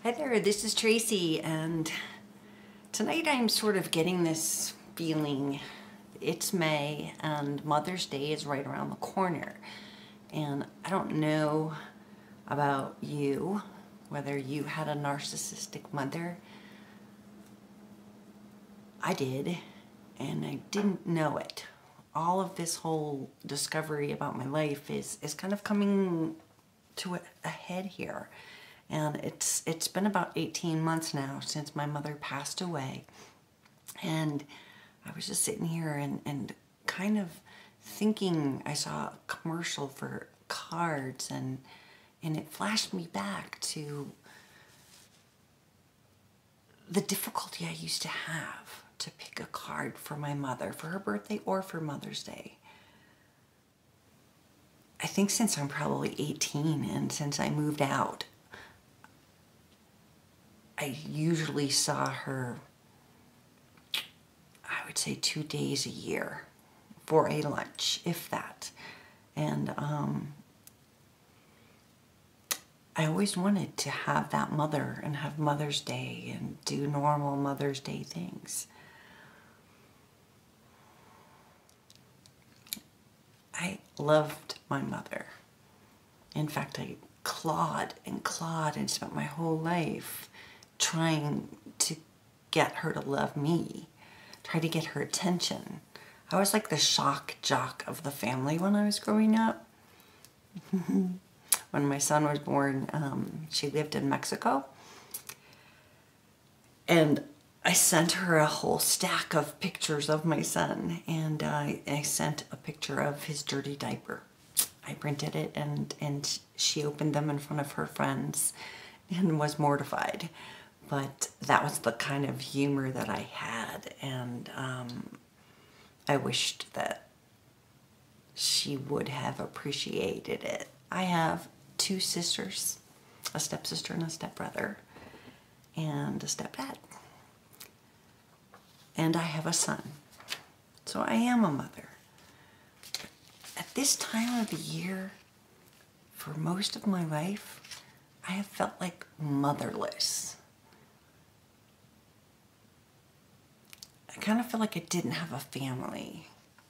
Hi there, this is Tracy, and tonight I'm sort of getting this feeling. It's May and Mother's Day is right around the corner, and I don't know about you, whether you had a narcissistic mother. I did, and I didn't know it. All of this whole discovery about my life is kind of coming to a head here. And it's been about 18 months now since my mother passed away. And I was just sitting here and kind of thinking, I saw a commercial for cards, and it flashed me back to the difficulty I used to have to pick a card for my mother, for her birthday or for Mother's Day. I think since I'm probably 18 and since I moved out, I usually saw her, I would say 2 days a year for a lunch, if that. And I always wanted to have that mother and have Mother's Day and do normal Mother's Day things. I loved my mother. In fact, I clawed and spent my whole life trying to get her to love me, try to get her attention. I was like the shock jock of the family when I was growing up. When my son was born, she lived in Mexico, and I sent her a whole stack of pictures of my son, and I sent a picture of his dirty diaper. I printed it, and she opened them in front of her friends and was mortified. But that was the kind of humor that I had, and I wished that she would have appreciated it. I have 2 sisters, a stepsister and a stepbrother, and a stepdad. And I have a son. So I am a mother. At this time of the year, for most of my life, I have felt like motherless. I kind of feel like I didn't have a family.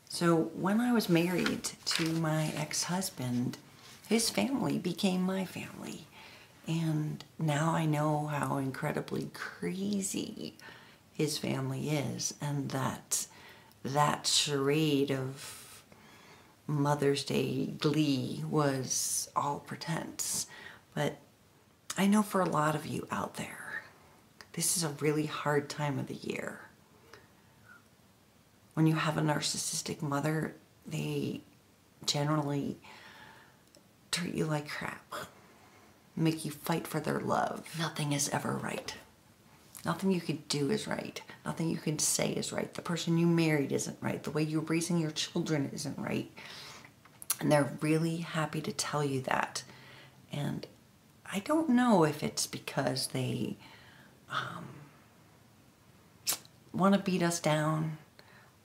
So when I was married to my ex-husband, his family became my family. And now I know how incredibly crazy his family is, and that charade of Mother's Day glee was all pretense. But I know for a lot of you out there, this is a really hard time of the year. When you have a narcissistic mother, they generally treat you like crap, make you fight for their love. Nothing is ever right. Nothing you could do is right. Nothing you can say is right. The person you married isn't right. The way you're raising your children isn't right. And they're really happy to tell you that. And I don't know if it's because they want to beat us down,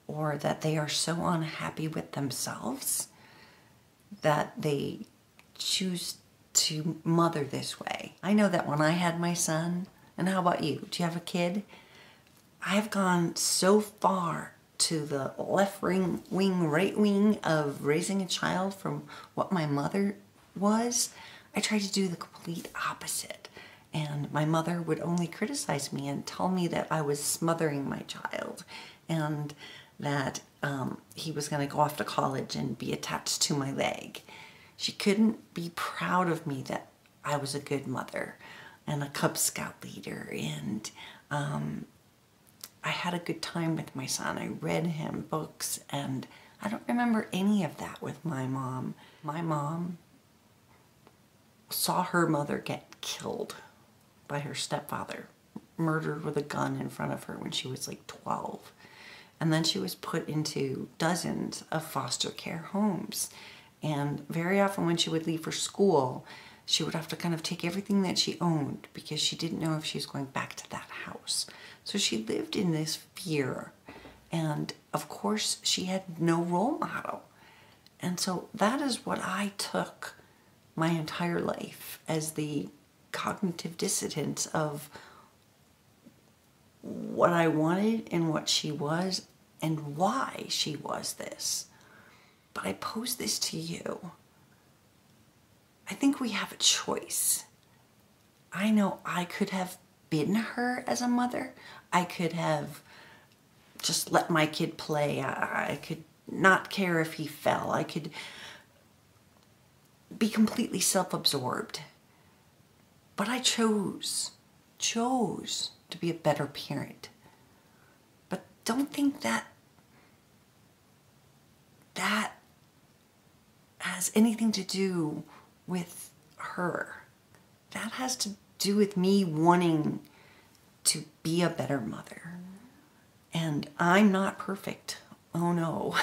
or that they are so unhappy with themselves that they choose to mother this way. I know that when I had my son, and how about you? Do you have a kid? I've gone so far to the left wing, right wing of raising a child from what my mother was. I tried to do the complete opposite. And my mother would only criticize me and tell me that I was smothering my child, and that he was going to go off to college and be attached to my leg. She couldn't be proud of me that I was a good mother and a Cub Scout leader, and I had a good time with my son. I read him books, and I don't remember any of that with my mom. My mom saw her mother get killed by her stepfather, murdered with a gun in front of her when she was like 12. And then she was put into dozens of foster care homes. And very often when she would leave for school, she would have to kind of take everything that she owned because she didn't know if she was going back to that house. So she lived in this fear. And of course, she had no role model. And so that is what I took my entire life as the cognitive dissonance of what I wanted and what she was and why she was this. But I pose this to you. I think we have a choice. I know I could have been her as a mother. I could have just let my kid play. I could not care if he fell. I could be completely self-absorbed. But I chose to be a better parent. But don't think that has anything to do with her. That has to do with me wanting to be a better mother. And I'm not perfect. Oh no.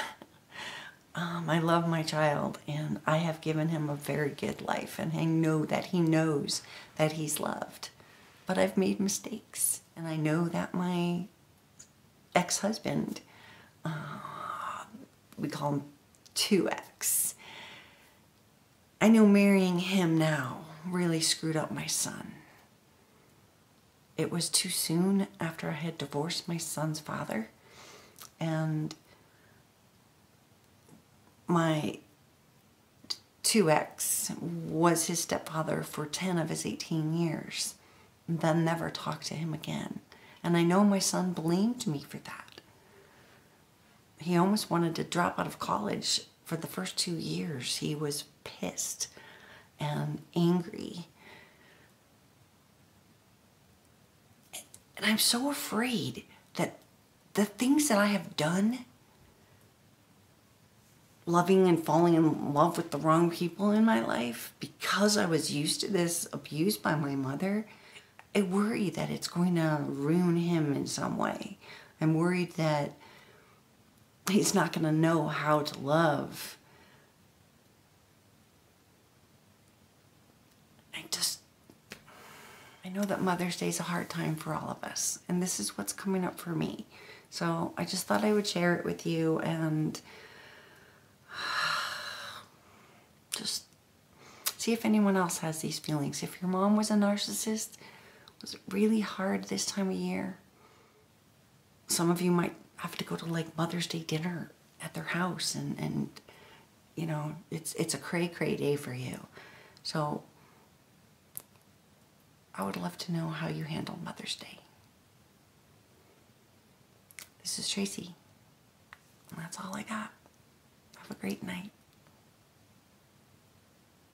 I love my child, and I have given him a very good life, and I know that he knows that he's loved. But I've made mistakes, and I know that my ex-husband, we call him 2X, I know marrying him now really screwed up my son. It was too soon after I had divorced my son's father, and my 2X was his stepfather for 10 of his 18 years, and then never talked to him again. And I know my son blamed me for that. He almost wanted to drop out of college. For the first 2 years, he was pissed and angry. And I'm so afraid that the things that I have done, loving and falling in love with the wrong people in my life, because I was used to this abuse by my mother, I worry that it's going to ruin him in some way. I'm worried that he's not going to know how to love. I know that Mother's Day is a hard time for all of us, and this is what's coming up for me. So I just thought I would share it with you, and just see if anyone else has these feelings. If your mom was a narcissist, was it really hard this time of year? Some of you might have to go to like Mother's Day dinner at their house, and you know, it's a cray-cray day for you. So I would love to know how you handle Mother's Day. This is Tracy, and that's all I got. Have a great night.